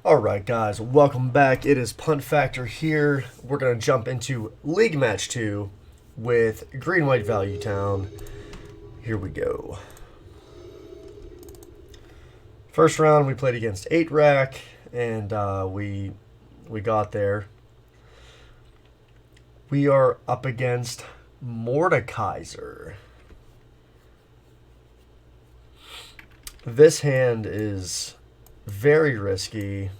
Alright guys, welcome back. It is Punt Factor here. We're going to jump into League Match 2 with Green White Value Town. Here we go. First round we played against 8 Rack and we got there. We are up against Mordekaiser. This hand is very risky.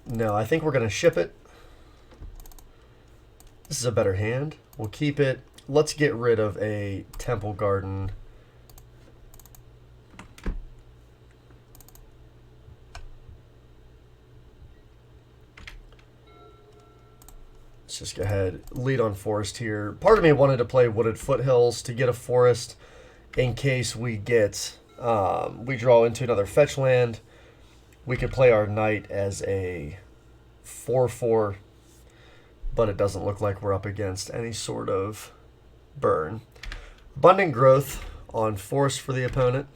No, I think we're going to ship it. This is a better hand. We'll keep it. Let's get rid of a Temple Garden. Let's just go ahead. Lead on Forest here. Part of me wanted to play Wooded Foothills to get a Forest in case we get, we draw into another fetch land. We could play our Knight as a 4/4, but it doesn't look like we're up against any sort of burn. Abundant Growth on Forest for the opponent.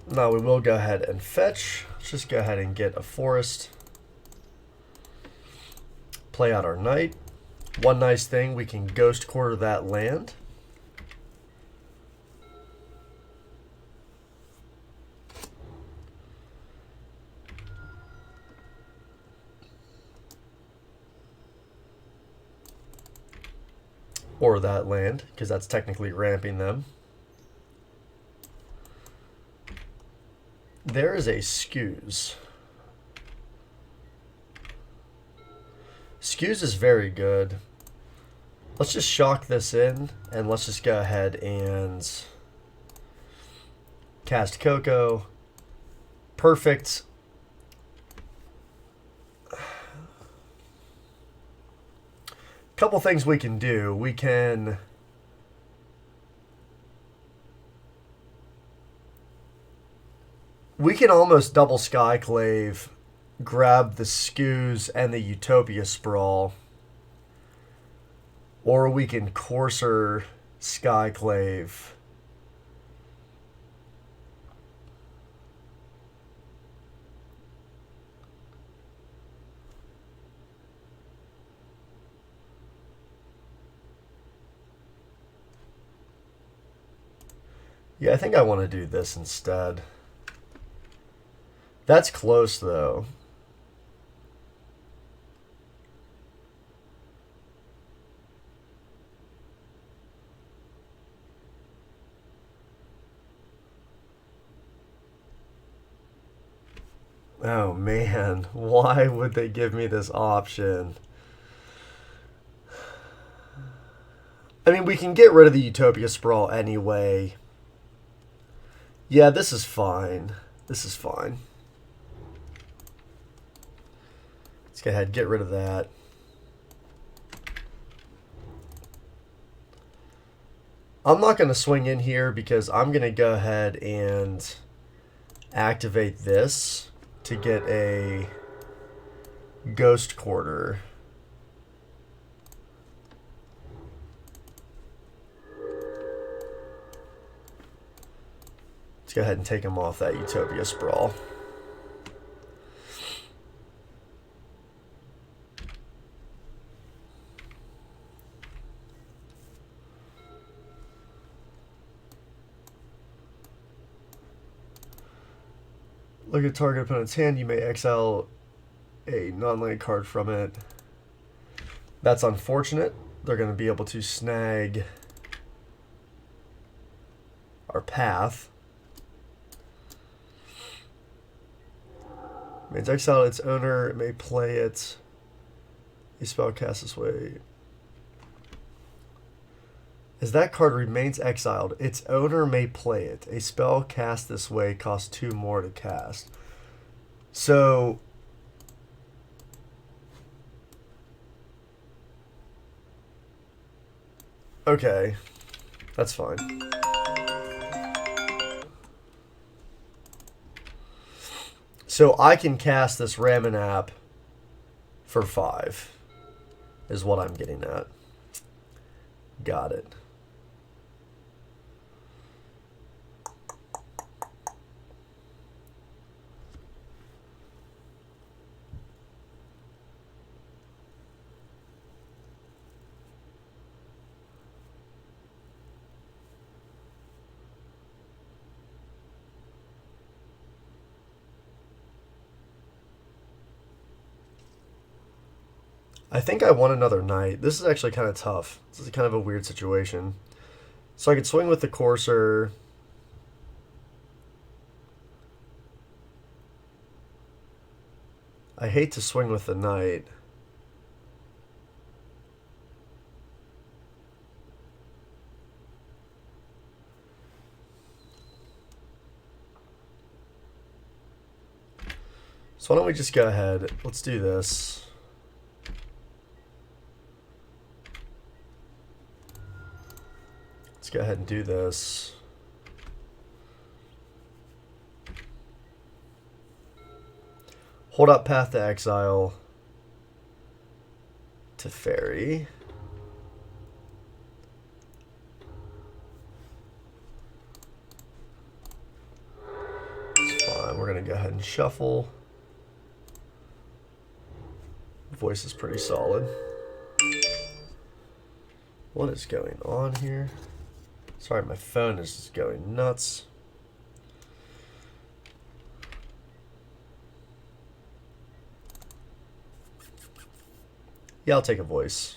Now we will go ahead and fetch. Let's just go ahead and get a Forest. Play out our Knight. One nice thing, we can Ghost Quarter that land. Or that land, because that's technically ramping them. There is a Skews. Skews is very good. Let's just shock this in, and let's just go ahead and cast Coco. Perfect. Couple things we can do. We can almost double Skyclave, grab the Skews and the Utopia Sprawl, or we can Courser Skyclave. Yeah, I think I want to do this instead. That's close, though. Oh, man. Why would they give me this option? I mean, we can get rid of the Utopia Sprawl anyway. Yeah, this is fine. This is fine. Let's go ahead and get rid of that. I'm not going to swing in here because I'm going to go ahead and activate this to get a Ghost Quarter. Go ahead and take him off that Utopia Sprawl. Look at target opponent's hand. You may exile a non-land card from it. That's unfortunate. They're going to be able to snag our path. Means exile its owner, it may play it. A spell cast this way. As that card remains exiled, its owner may play it. A spell cast this way costs 2 more to cast. So okay, that's fine. So I can cast this Ramanap for 5, is what I'm getting at. Got it. I think I want another knight. This is actually kind of tough. This is kind of a weird situation. So I could swing with the courser. I hate to swing with the knight. So why don't we just go ahead? Let's do this. Let's go ahead and do this. Hold up Path to Exile to Fairy. It's fine. We're going to go ahead and shuffle. Voice is pretty solid. What is going on here? Sorry, my phone is just going nuts. Yeah, I'll take a voice.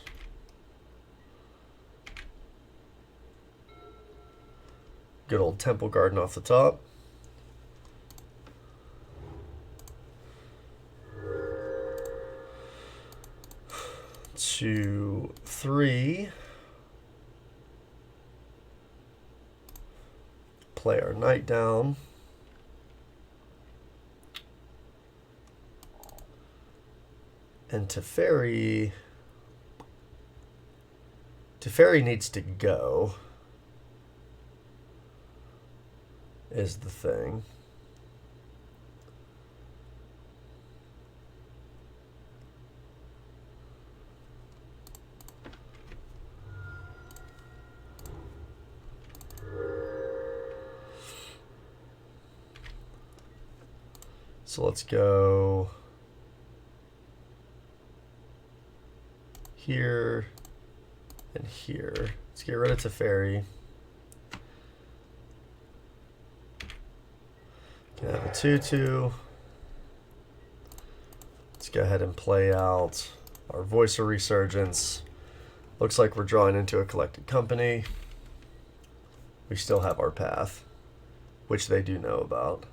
Good old Temple Garden off the top. Two, three. Play our knight down. And Teferi needs to go, is the thing. So let's go here and here. Let's get rid of Teferi. Can have a 2/2. Let's go ahead and play out our Voice of Resurgence. Looks like we're drawing into a collected company. We still have our path, which they do know about.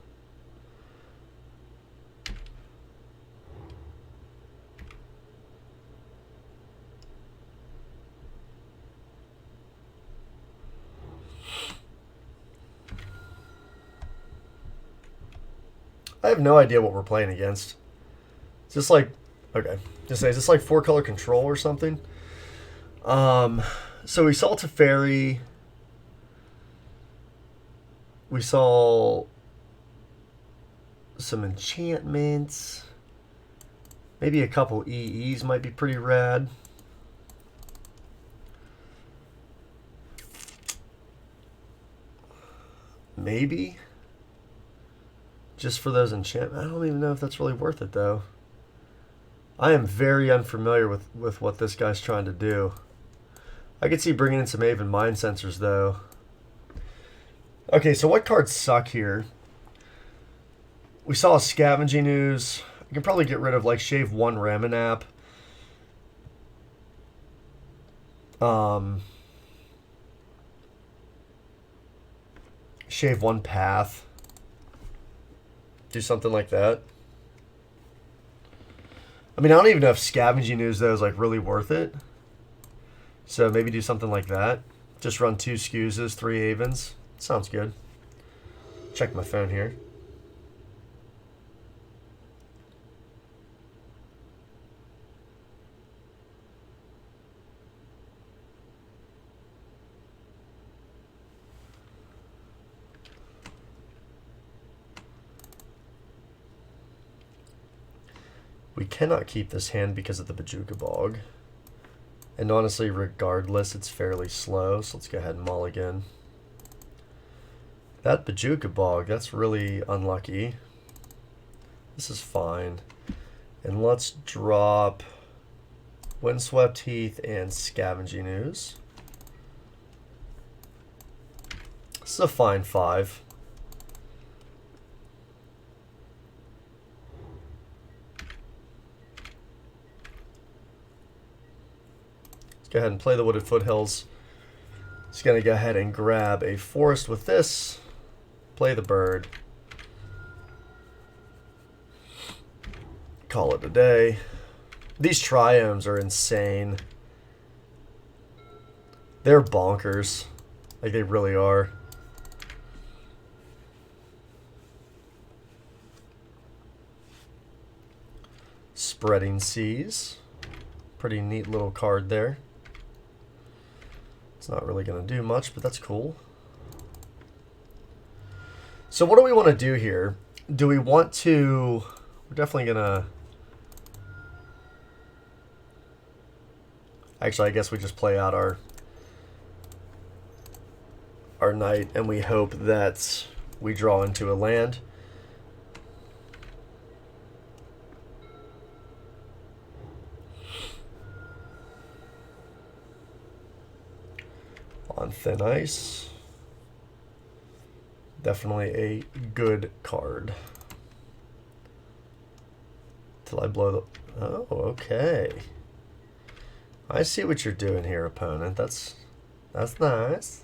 I have no idea what we're playing against. It's just like, okay, just say, is this like 4-color control or something? So we saw Teferi. We saw some enchantments. Maybe a couple EEs might be pretty rad. Maybe. Just for those enchantments. I don't even know if that's really worth it, though. I am very unfamiliar with what this guy's trying to do. I could see bringing in some Aven Mind Sensors, though. Okay, so what cards suck here? We saw a Scavenging Ooze. I can probably get rid of, like, Shave 1 Ramanap. Shave 1 Path. Do something like that. I mean, I don't even know if Scavenging Ooze, though, is, like, really worth it. So maybe do something like that. Just run 2 Scuses, 3 Avens. Sounds good. Check my phone here. We cannot keep this hand because of the Bajuka Bog. And honestly, regardless, it's fairly slow, so let's go ahead and mulligan. That Bajuka Bog, that's really unlucky. This is fine. And let's drop Windswept Heath and Scavenging Ooze. This is a fine 5. Let's go ahead and play the Wooded Foothills. Just going to go ahead and grab a forest with this. Play the bird. Call it a day. These triomes are insane. They're bonkers. Like, they really are. Spreading Seas. Pretty neat little card there. It's not really going to do much, but that's cool. So what do we want to do here? Do we want to... We're definitely going to... Actually, I guess we just play out our knight, and we hope that we draw into a land. On thin ice. Definitely a good card. Till I blow the... Oh, okay. I see what you're doing here, opponent. That's nice.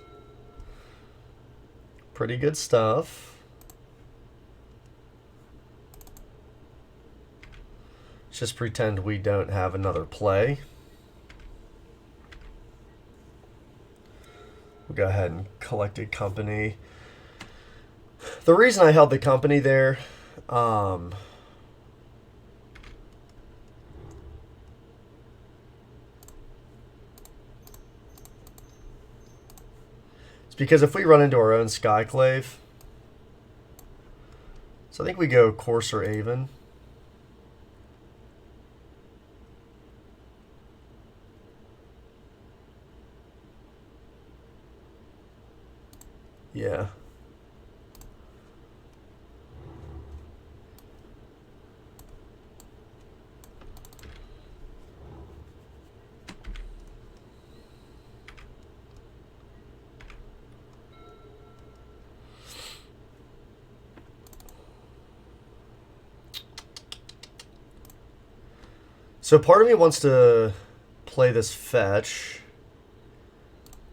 Pretty good stuff. Just pretend we don't have another play. We'll go ahead and collect a company. The reason I held the company there, it's because if we run into our own Skyclave, so I think we go Courser Avon. Yeah. So part of me wants to play this fetch,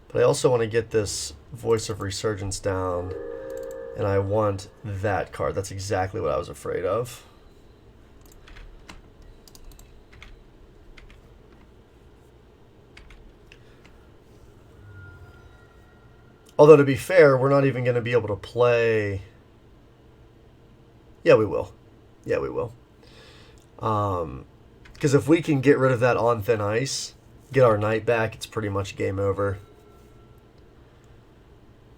but I also want to get this Voice of Resurgence down, and I want that card. That's exactly what I was afraid of. Although, to be fair, we're not even going to be able to play... Yeah, we will. Yeah, we will. Because if we can get rid of that on thin ice, get our knight back, it's pretty much game over.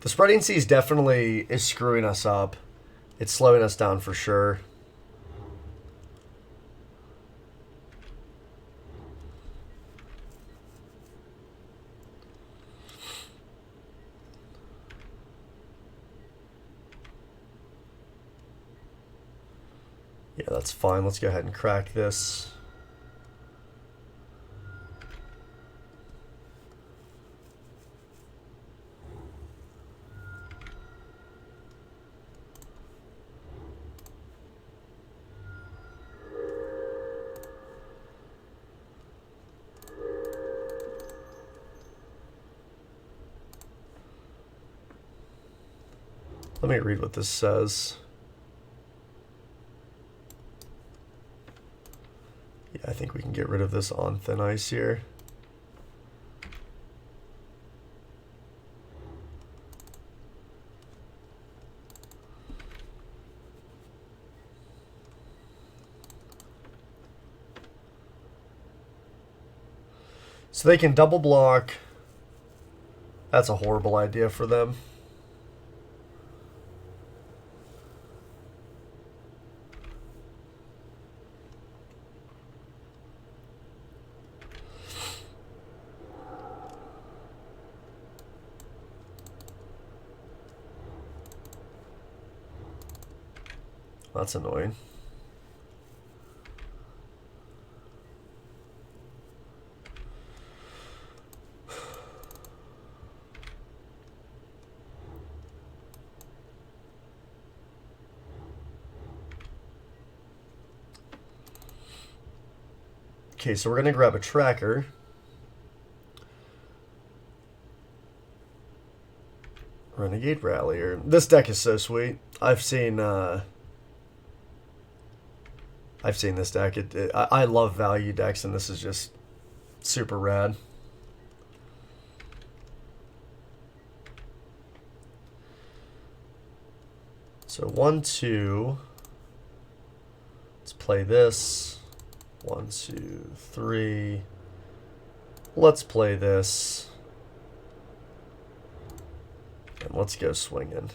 The Spreading Seas definitely is screwing us up. It's slowing us down for sure. Yeah, that's fine. Let's go ahead and crack this. Let me read what this says. Yeah, I think we can get rid of this on thin ice here. So they can double block. That's a horrible idea for them. That's annoying. Okay, so we're going to grab a tracker. Renegade Rallier. This deck is so sweet. I've seen this deck. I love value decks, and this is just super rad. So 1, 2. Let's play this. 1, 2, 3. Let's play this. And let's go swinging.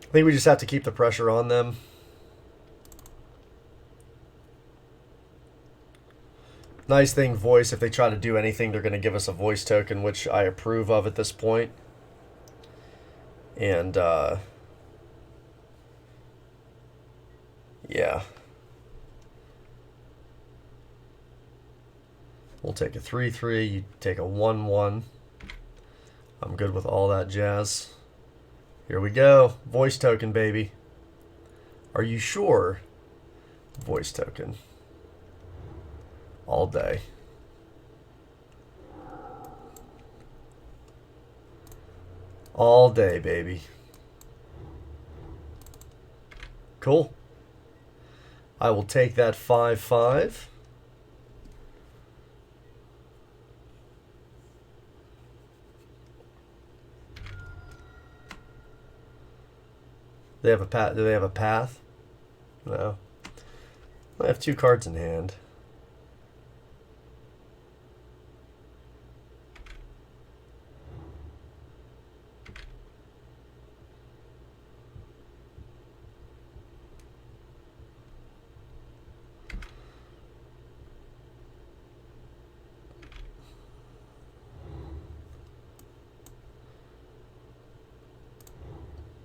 I think we just have to keep the pressure on them. Nice thing, voice. If they try to do anything, they're going to give us a voice token, which I approve of at this point. And, yeah. We'll take a 3/3. You take a 1/1. I'm good with all that jazz. Here we go. Voice token, baby. Are you sure? Voice token. All day. All day, baby. Cool. I will take that 5/5. They have a path. Do they have a path? No. I have 2 cards in hand.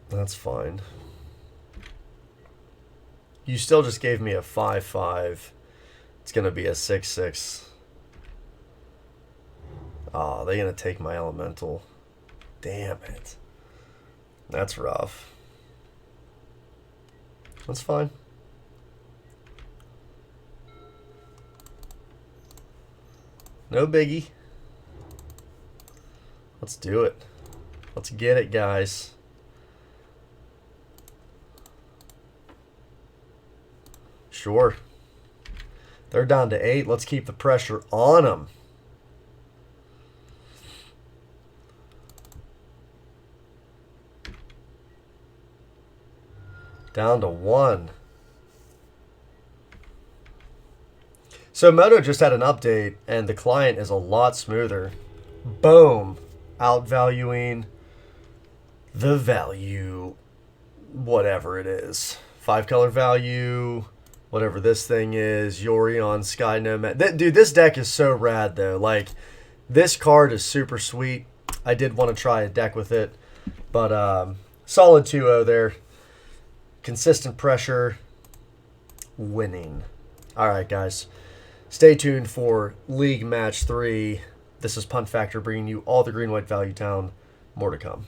That's fine. You still just gave me a 5/5. It's going to be a 6/6. Oh, they're going to take my elemental. Damn it. That's rough. That's fine. No biggie. Let's do it. Let's get it, guys. Sure. They're down to 8. Let's keep the pressure on them. Down to 1. So Moto just had an update, and the client is a lot smoother. Boom. Outvaluing the value, whatever it is. 5-color value, whatever this thing is. Yorion, Sky Nomad. Dude, this deck is so rad, though. Like, this card is super sweet. I did want to try a deck with it. But solid 2-0 there. Consistent pressure. Winning. All right, guys. Stay tuned for League Match 3. This is Punt Factor bringing you all the green-white value town. More to come.